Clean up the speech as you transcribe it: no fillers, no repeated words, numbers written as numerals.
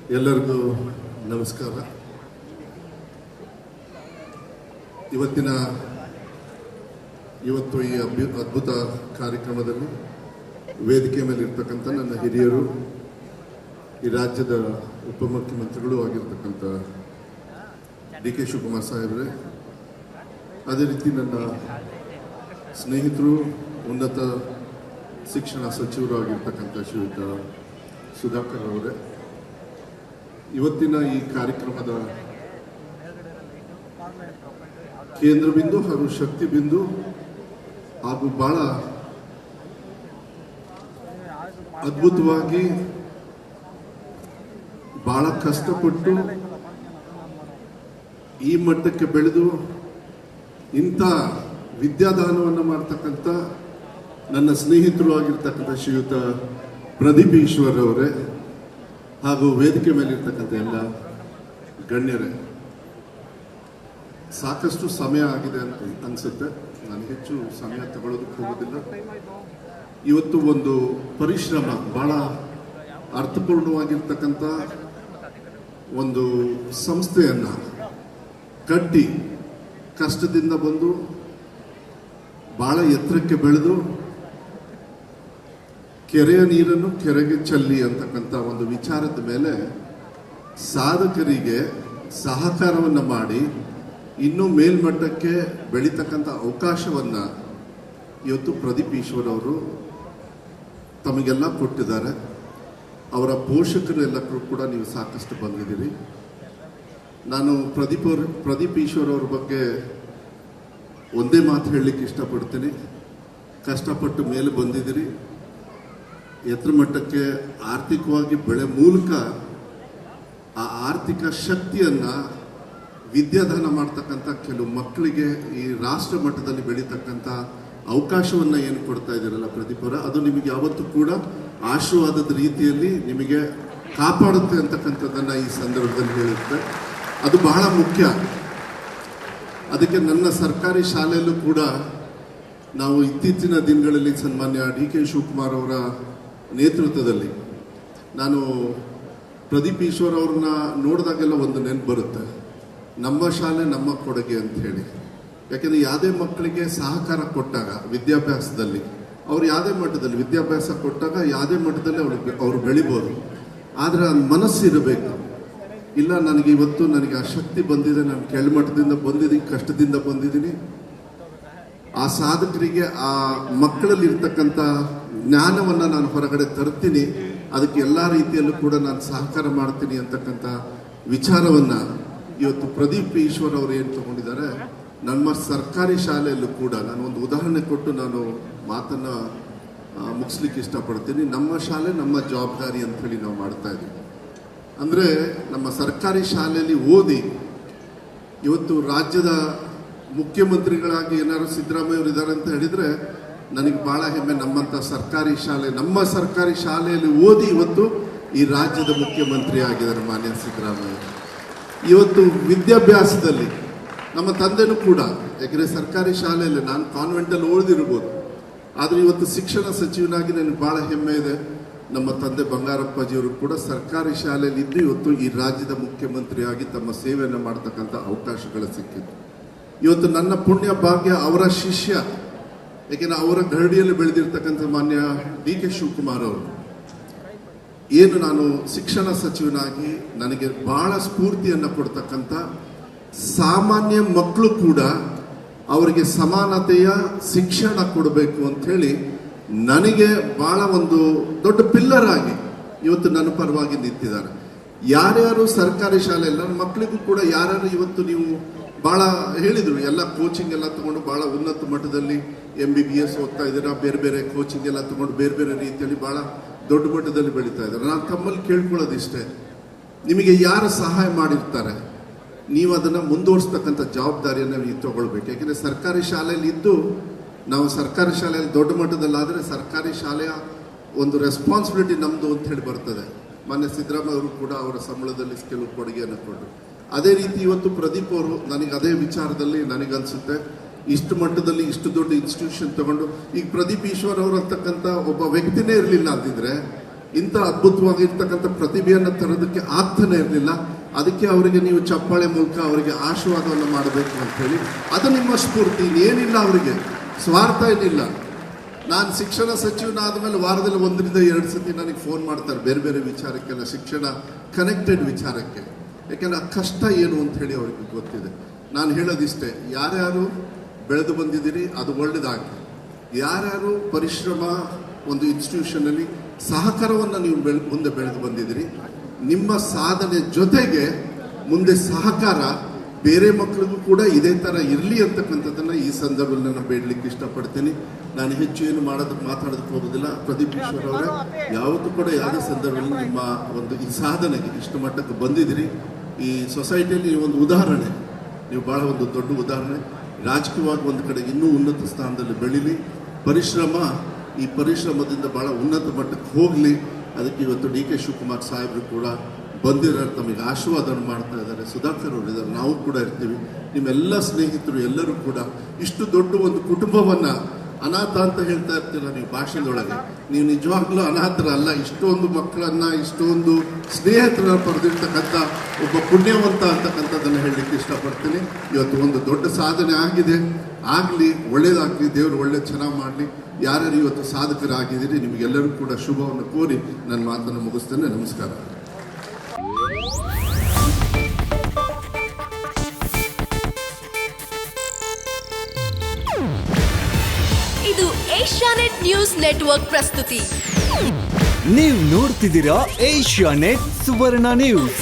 ಎಲ್ಲರಿಗೂ ನಮಸ್ಕಾರ. ಇವತ್ತು ಈ ಅದ್ಭುತ ಕಾರ್ಯಕ್ರಮದಲ್ಲಿ ವೇದಿಕೆ ಮೇಲೆ ಇರ್ತಕ್ಕಂಥ ನನ್ನ ಹಿರಿಯರು, ಈ ರಾಜ್ಯದ ಉಪಮುಖ್ಯಮಂತ್ರಿಗಳು ಆಗಿರ್ತಕ್ಕಂಥ ಡಿ ಕೆ ಶಿವಕುಮಾರ್ ಸಾಹೇಬ್ರೆ, ಅದೇ ರೀತಿ ನನ್ನ ಸ್ನೇಹಿತರು, ಉನ್ನತ ಶಿಕ್ಷಣ ಸಚಿವರು ಆಗಿರ್ತಕ್ಕಂಥ ಶ್ರೀಯುತ ಸುಧಾಕರ್ ಅವರೇ, ಇವತ್ತಿನ ಈ ಕಾರ್ಯಕ್ರಮದ ಕೇಂದ್ರ ಬಿಂದು ಹಾಗೂ ಶಕ್ತಿ ಬಿಂದು ಹಾಗೂ ಬಹಳ ಅದ್ಭುತವಾಗಿ ಬಹಳ ಕಷ್ಟಪಟ್ಟು ಈ ಮಟ್ಟಕ್ಕೆ ಬೆಳೆದು ಇಂಥ ವಿದ್ಯಾದಾನವನ್ನು ಮಾಡ್ತಕ್ಕಂಥ ನನ್ನ ಸ್ನೇಹಿತರು ಆಗಿರ್ತಕ್ಕಂಥ ಶ್ರೀಯುತ ಪ್ರದೀಪ್ ಈಶ್ವರ್ ಅವರೇ ಹಾಗೂ ವೇದಿಕೆ ಮೇಲಿರ್ತಕ್ಕಂಥ ಎಲ್ಲ ಗಣ್ಯರೇ, ಸಾಕಷ್ಟು ಸಮಯ ಆಗಿದೆ ಅಂತ ಅನ್ಸುತ್ತೆ. ನಾನು ಹೆಚ್ಚು ಸಮಯ ತಗೊಳ್ಳೋದಕ್ಕೆ ಹೋಗೋದಿಲ್ಲ. ಇವತ್ತು ಒಂದು ಪರಿಶ್ರಮ, ಬಹಳ ಅರ್ಥಪೂರ್ಣವಾಗಿರ್ತಕ್ಕಂಥ ಒಂದು ಸಂಸ್ಥೆಯನ್ನು ಕಟ್ಟಿ ಕಷ್ಟದಿಂದ ಬಂದು ಬಹಳ ಎತ್ತರಕ್ಕೆ ಬೆಳೆದು ಕೆರೆಯ ನೀರನ್ನು ಕೆರೆಗೆ ಚೆಲ್ಲಿ ಅಂತಕ್ಕಂಥ ಒಂದು ವಿಚಾರದ ಮೇಲೆ ಸಾಧಕರಿಗೆ ಸಹಕಾರವನ್ನು ಮಾಡಿ ಇನ್ನೂ ಮೇಲ್ಮಟ್ಟಕ್ಕೆ ಬೆಳೀತಕ್ಕಂಥ ಅವಕಾಶವನ್ನು ಇವತ್ತು ಪ್ರದೀಪ್ ಈಶ್ವರ್ ಅವರು ತಮಗೆಲ್ಲ ಕೊಟ್ಟಿದ್ದಾರೆ. ಅವರ ಪೋಷಕರು ಎಲ್ಲರೂ ಕೂಡ ನೀವು ಸಾಕಷ್ಟು ಬಂದಿದ್ದೀರಿ. ನಾನು ಪ್ರದೀಪ್ ಈಶ್ವರ್ ಅವ್ರ ಬಗ್ಗೆ ಒಂದೇ ಮಾತು ಹೇಳಲಿಕ್ಕೆ ಇಷ್ಟಪಡ್ತೀನಿ. ಕಷ್ಟಪಟ್ಟು ಮೇಲೆ ಬಂದಿದ್ದೀರಿ, ಎತ್ತರ ಮಟ್ಟಕ್ಕೆ ಆರ್ಥಿಕವಾಗಿ ಬೆಳೆ ಮೂಲಕ ಆ ಆರ್ಥಿಕ ಶಕ್ತಿಯನ್ನು ವಿದ್ಯಾದಾನ ಮಾಡ್ತಕ್ಕಂಥ ಕೆಲವು ಮಕ್ಕಳಿಗೆ ಈ ರಾಷ್ಟ್ರ ಮಟ್ಟದಲ್ಲಿ ಬೆಳೀತಕ್ಕಂಥ ಅವಕಾಶವನ್ನು ಏನು ಕೊಡ್ತಾ ಇದ್ದೀರಲ್ಲ ಪ್ರದೀಪ್ ಅವರ, ಅದು ನಿಮಗೆ ಯಾವತ್ತೂ ಕೂಡ ಆಶೀರ್ವಾದದ ರೀತಿಯಲ್ಲಿ ನಿಮಗೆ ಕಾಪಾಡುತ್ತೆ ಅಂತಕ್ಕಂಥದ್ದನ್ನು ಈ ಸಂದರ್ಭದಲ್ಲಿ ಹೇಳುತ್ತೆ. ಅದು ಬಹಳ ಮುಖ್ಯ. ಅದಕ್ಕೆ ನನ್ನ ಸರ್ಕಾರಿ ಶಾಲೆಯಲ್ಲೂ ಕೂಡ ನಾವು ಇತ್ತೀಚಿನ ದಿನಗಳಲ್ಲಿ ಸನ್ಮಾನ್ಯ ಡಿ ಕೆ ಶಿವಕುಮಾರ್ ಅವರ ನೇತೃತ್ವದಲ್ಲಿ ನಾನು ಪ್ರದೀಪ್ ಈಶ್ವರ್ ಅವ್ರನ್ನ ನೋಡಿದಾಗೆಲ್ಲ ಒಂದು ನೆನಪು ಬರುತ್ತೆ, ನಮ್ಮ ಶಾಲೆ ನಮ್ಮ ಕೊಡುಗೆ ಅಂತ ಹೇಳಿ. ಯಾಕೆಂದರೆ ಯಾವುದೇ ಮಕ್ಕಳಿಗೆ ಸಹಕಾರ ಕೊಟ್ಟಾಗ ವಿದ್ಯಾಭ್ಯಾಸದಲ್ಲಿ, ಅವ್ರು ಯಾವುದೇ ಮಟ್ಟದಲ್ಲಿ ವಿದ್ಯಾಭ್ಯಾಸ ಕೊಟ್ಟಾಗ ಯಾವುದೇ ಮಟ್ಟದಲ್ಲಿ ಅವರು ಬೆಳಿಬೋದು. ಆದರೆ ಆ ಮನಸ್ಸಿರಬೇಕು. ಇಲ್ಲ, ನನಗೆ ಇವತ್ತು ಆ ಶಕ್ತಿ ಬಂದಿದೆ, ನಾನು ಕೆಳಮಟ್ಟದಿಂದ ಬಂದಿದ್ದೀನಿ, ಕಷ್ಟದಿಂದ ಬಂದಿದ್ದೀನಿ, ಆ ಸಾಧಕರಿಗೆ ಆ ಮಕ್ಕಳಲ್ಲಿ ಇರ್ತಕ್ಕಂಥ ಜ್ಞಾನವನ್ನು ನಾನು ಹೊರಗಡೆ ತರ್ತೀನಿ, ಅದಕ್ಕೆ ಎಲ್ಲ ರೀತಿಯಲ್ಲೂ ಕೂಡ ನಾನು ಸಹಕಾರ ಮಾಡ್ತೀನಿ ಅಂತಕ್ಕಂಥ ವಿಚಾರವನ್ನು ಇವತ್ತು ಪ್ರದೀಪ್ ಈಶ್ವರ್ ಅವರು ಏನು ತಗೊಂಡಿದ್ದಾರೆ. ನಮ್ಮ ಸರ್ಕಾರಿ ಶಾಲೆಯಲ್ಲೂ ಕೂಡ ನಾನು ಒಂದು ಉದಾಹರಣೆ ಕೊಟ್ಟು ನಾನು ಮಾತನ್ನು ಮುಗಿಸ್ಲಿಕ್ಕೆ ಇಷ್ಟಪಡ್ತೀನಿ. ನಮ್ಮ ಶಾಲೆ ನಮ್ಮ ಜವಾಬ್ದಾರಿ ಅಂತ ಹೇಳಿ ನಾವು ಮಾಡ್ತಾ ಇದ್ದೀವಿ. ಅಂದರೆ ನಮ್ಮ ಸರ್ಕಾರಿ ಶಾಲೆಯಲ್ಲಿ ಓದಿ ಇವತ್ತು ರಾಜ್ಯದ ಮುಖ್ಯಮಂತ್ರಿಗಳಾಗಿ ಏನಾದ್ರು ಸಿದ್ದರಾಮಯ್ಯ ಅವರು ಇದ್ದಾರೆ ಅಂತ ಹೇಳಿದರೆ ನನಗೆ ಭಾಳ ಹೆಮ್ಮೆ. ನಮ್ಮ ಸರ್ಕಾರಿ ಶಾಲೆಯಲ್ಲಿ ಓದಿ ಇವತ್ತು ಈ ರಾಜ್ಯದ ಮುಖ್ಯಮಂತ್ರಿ ಆಗಿದ್ದಾರೆ ಮಾನ್ಯ ಸಿದ್ದರಾಮಯ್ಯ. ಇವತ್ತು ವಿದ್ಯಾಭ್ಯಾಸದಲ್ಲಿ ನಮ್ಮ ತಂದೆನೂ ಕೂಡ, ಯಾಕೆಂದರೆ ಸರ್ಕಾರಿ ಶಾಲೆಯಲ್ಲಿ ನಾನು ಕಾನ್ವೆಂಟಲ್ಲಿ ಓದಿರ್ಬೋದು, ಆದರೆ ಇವತ್ತು ಶಿಕ್ಷಣ ಸಚಿವನಾಗಿ ನನಗೆ ಭಾಳ ಹೆಮ್ಮೆ ಇದೆ. ನಮ್ಮ ತಂದೆ ಬಂಗಾರಪ್ಪಾಜಿಯವರು ಕೂಡ ಸರ್ಕಾರಿ ಶಾಲೆಯಲ್ಲಿ ಇದ್ದು ಇವತ್ತು ಈ ರಾಜ್ಯದ ಮುಖ್ಯಮಂತ್ರಿಯಾಗಿ ತಮ್ಮ ಸೇವೆಯನ್ನು ಮಾಡ್ತಕ್ಕಂಥ ಅವಕಾಶಗಳು ಸಿಕ್ಕಿದ್ದು. ಇವತ್ತು ನನ್ನ ಪುಣ್ಯ ಭಾಗ್ಯ ಅವರ ಶಿಷ್ಯ, ಏಕೆಂದರೆ ಅವರ ಗರಡಿಯಲ್ಲಿ ಬೆಳೆದಿರ್ತಕ್ಕಂಥ ಮಾನ್ಯ ಡಿ ಕೆ ಶಿವಕುಮಾರ್ ಅವರು ಏನು ನಾನು ಶಿಕ್ಷಣ ಸಚಿವನಾಗಿ ನನಗೆ ಬಹಳ ಸ್ಫೂರ್ತಿಯನ್ನು ಕೊಡ್ತಕ್ಕಂಥ ಸಾಮಾನ್ಯ ಮಕ್ಕಳು ಕೂಡ ಅವರಿಗೆ ಸಮಾನತೆಯ ಶಿಕ್ಷಣ ಕೊಡಬೇಕು ಅಂಥೇಳಿ ನನಗೆ ಬಹಳ ಒಂದು ದೊಡ್ಡ ಪಿಲ್ಲರ್ ಆಗಿ ಇವತ್ತು ನನ್ನ ಪರವಾಗಿ ನಿಂತಿದ್ದಾರೆ. ಯಾರ್ಯಾರು ಸರ್ಕಾರಿ ಶಾಲೆ ನನ್ನ ಮಕ್ಕಳಿಗೂ ಕೂಡ ಯಾರ್ಯಾರು ಇವತ್ತು ನೀವು ಭಾಳ ಹೇಳಿದರು, ಎಲ್ಲ ಕೋಚಿಂಗ್ ಎಲ್ಲ ತಗೊಂಡು ಭಾಳ ಉನ್ನತ ಮಟ್ಟದಲ್ಲಿ MBBS ಓದ್ತಾ ಇದ್ದೀರಾ, ಬೇರೆ ಬೇರೆ ಕೋಚಿಂಗ್ ಎಲ್ಲ ತಗೊಂಡು ಬೇರೆ ಬೇರೆ ರೀತಿಯಲ್ಲಿ ಭಾಳ ದೊಡ್ಡ ಮಟ್ಟದಲ್ಲಿ ಬೆಳೀತಾ ಇದ್ದಾರೆ. ನಾನು ತಮ್ಮಲ್ಲಿ ಕೇಳ್ಕೊಳ್ಳೋದಿಷ್ಟೇ, ನಿಮಗೆ ಯಾರು ಸಹಾಯ ಮಾಡಿರ್ತಾರೆ ನೀವು ಅದನ್ನು ಮುಂದುವರಿಸ್ತಕ್ಕಂಥ ಜವಾಬ್ದಾರಿಯನ್ನು ನೀವು ತಗೊಳ್ಬೇಕು. ಯಾಕೆಂದರೆ ಸರ್ಕಾರಿ ಶಾಲೆಯಲ್ಲಿ ಇದ್ದು ನಾವು ಸರ್ಕಾರಿ ಶಾಲೆಯಲ್ಲಿ ದೊಡ್ಡ ಮಟ್ಟದಲ್ಲಾದರೆ ಸರ್ಕಾರಿ ಶಾಲೆಯ ಒಂದು ರೆಸ್ಪಾನ್ಸಿಬಿಲಿಟಿ ನಮ್ಮದು ಅಂತ ಹೇಳಿ ಬರ್ತದೆ. ಮಾನ್ಯ ಸಿದ್ದರಾಮಯ್ಯ ಅವರು ಕೂಡ ಅವರ ಸಂಬಳದಲ್ಲಿ ಕೆಲವು ಕೊಡುಗೆಯನ್ನು ಕೊಟ್ಟರು. ಅದೇ ರೀತಿ ಇವತ್ತು ಪ್ರದೀಪ್ ಅವರು ನನಗೆ ಅದೇ ವಿಚಾರದಲ್ಲಿ ನನಗನ್ಸುತ್ತೆ ಇಷ್ಟು ಮಟ್ಟದಲ್ಲಿ ಇಷ್ಟು ದೊಡ್ಡ ಇನ್ಸ್ಟಿಟ್ಯೂಷನ್ ತಗೊಂಡು, ಈಗ ಪ್ರದೀಪ್ ಈಶ್ವರ್ ಅವರು ಅಂತಕ್ಕಂಥ ಒಬ್ಬ ವ್ಯಕ್ತಿನೇ ಇರಲಿಲ್ಲ ಅಂತಿದ್ರೆ ಇಂಥ ಅದ್ಭುತವಾಗಿರ್ತಕ್ಕಂಥ ಪ್ರತಿಭೆಯನ್ನು ತರೋದಕ್ಕೆ ಆಗ್ತಾನೆ ಇರಲಿಲ್ಲ. ಅದಕ್ಕೆ ಅವರಿಗೆ ನೀವು ಚಪ್ಪಾಳೆ ಮೂಲಕ ಅವರಿಗೆ ಆಶೀರ್ವಾದವನ್ನು ಮಾಡಬೇಕು ಅಂತ ಹೇಳಿ, ಅದು ನಿಮ್ಮ ಸ್ಫೂರ್ತಿ. ಏನಿಲ್ಲ, ಅವರಿಗೆ ಸ್ವಾರ್ಥ ಏನಿಲ್ಲ. ನಾನು ಶಿಕ್ಷಣ ಸಚಿವನಾದ ಮೇಲೆ ವಾರದಲ್ಲಿ 1-2 ಸತಿ ನನಗೆ ಫೋನ್ ಮಾಡ್ತಾರೆ ಬೇರೆ ಬೇರೆ ವಿಚಾರಕ್ಕೆಲ್ಲ, ಶಿಕ್ಷಣ ಕನೆಕ್ಟೆಡ್ ವಿಚಾರಕ್ಕೆ. ಯಾಕೆಂದ್ರೆ ಆ ಕಷ್ಟ ಏನು ಅಂತ ಹೇಳಿ ಅವ್ರಿಗೆ ಗೊತ್ತಿದೆ. ನಾನು ಹೇಳೋದಿಷ್ಟೇ, ಯಾರ್ಯಾರು ಬೆಳೆದು ಬಂದಿದ್ದೀರಿ ಅದು ಒಳ್ಳೆಯದಾಗಲಿ. ಯಾರ್ಯಾರು ಪರಿಶ್ರಮ ಒಂದು ಇನ್ಸ್ಟಿಟ್ಯೂಷನಲ್ಲಿ ಸಹಕಾರವನ್ನು ನೀವು ಮುಂದೆ ಬೆಳೆದು ಬಂದಿದ್ದೀರಿ, ನಿಮ್ಮ ಸಾಧನೆ ಜೊತೆಗೆ ಮುಂದೆ ಸಹಕಾರ ಬೇರೆ ಮಕ್ಕಳಿಗೂ ಕೂಡ ಇದೇ ಥರ ಇರಲಿ ಅಂತಕ್ಕಂಥದ್ದನ್ನು ಈ ಸಂದರ್ಭದಲ್ಲಿ ನಾನು ಬೇಡಲಿಕ್ಕೆ ಇಷ್ಟಪಡ್ತೀನಿ. ನಾನು ಹೆಚ್ಚು ಏನು ಮಾತಾಡೋದಕ್ಕೆ ಹೋಗೋದಿಲ್ಲ. ಪ್ರದೀಪ್ ಈಶ್ವರ್ ಅವರೇ, ಯಾವತ್ತೂ ಕೂಡ ಯಾವುದೇ ಸಂದರ್ಭದಲ್ಲಿ ನಿಮ್ಮ ಒಂದು ಈ ಸಾಧನೆಗೆ ಇಷ್ಟು ಮಟ್ಟಕ್ಕೆ ಬಂದಿದ್ದೀರಿ. ಈ ಸೊಸೈಟಿಯಲ್ಲಿ ಒಂದು ಉದಾಹರಣೆ, ನೀವು ಭಾಳ ಒಂದು ದೊಡ್ಡ ಉದಾಹರಣೆ. ರಾಜಕೀಯವಾಗಿ ಒಂದು ಕಡೆ ಇನ್ನೂ ಉನ್ನತ ಸ್ಥಾನದಲ್ಲಿ ಬೆಳೀಲಿ, ಪರಿಶ್ರಮ ಈ ಪರಿಶ್ರಮದಿಂದ ಭಾಳ ಉನ್ನತ ಮಟ್ಟಕ್ಕೆ ಹೋಗಲಿ. ಅದಕ್ಕೆ ಇವತ್ತು ಡಿ ಕೆ ಶಿವಕುಮಾರ್ ಸಾಹೇಬರು ಕೂಡ ಬಂದಿರೋರು, ತಮಗೆ ಆಶೀರ್ವಾದ ಮಾಡ್ತಾ ಇದ್ದಾರೆ. ಸುಧಾಕರ್ ಅವರು ಇದ್ದಾರೆ, ನಾವು ಕೂಡ ಇರ್ತೀವಿ. ನಿಮ್ಮೆಲ್ಲ ಸ್ನೇಹಿತರು ಎಲ್ಲರೂ ಕೂಡ ಇಷ್ಟು ದೊಡ್ಡ ಒಂದು ಕುಟುಂಬವನ್ನು ಅನಾಥ ಅಂತ ಹೇಳ್ತಾ ಇರ್ತೀರ ನೀವು ಭಾಷಣದೊಳಗೆ. ನೀವು ನಿಜವಾಗ್ಲೂ ಅನಾಥರಲ್ಲ. ಇಷ್ಟೊಂದು ಮಕ್ಕಳನ್ನು, ಇಷ್ಟೊಂದು ಸ್ನೇಹಿತರನ್ನ ಪಡೆದಿರ್ತಕ್ಕಂಥ ಒಬ್ಬ ಪುಣ್ಯವಂತ ಅಂತಕ್ಕಂಥದ್ದನ್ನು ಹೇಳಲಿಕ್ಕೆ ಇಷ್ಟಪಡ್ತೀನಿ. ಇವತ್ತು ಒಂದು ದೊಡ್ಡ ಸಾಧನೆ ಆಗಿದೆ, ಆಗಲಿ, ಒಳ್ಳೇದಾಗಲಿ, ದೇವರು ಒಳ್ಳೇದು ಚೆನ್ನಾಗಿ ಮಾಡಲಿ. ಯಾರ್ಯಾರು ಇವತ್ತು ಸಾಧಕರಾಗಿದ್ದೀರಿ ನಿಮಗೆಲ್ಲರೂ ಕೂಡ ಶುಭವನ್ನು ಕೋರಿ ನನ್ನ ಮಾತನ್ನು ಮುಗಿಸ್ತೇನೆ. ನಮಸ್ಕಾರ. ಇದು ಏಷ್ಯಾನೆಟ್ ನ್ಯೂಸ್ ನೆಟ್ವರ್ಕ್ ಪ್ರಸ್ತುತಿ. ನೀವು ನೋಡ್ತಿದ್ದೀರಾ ಏಷ್ಯಾನೆಟ್ ಸುವರ್ಣ ನ್ಯೂಸ್.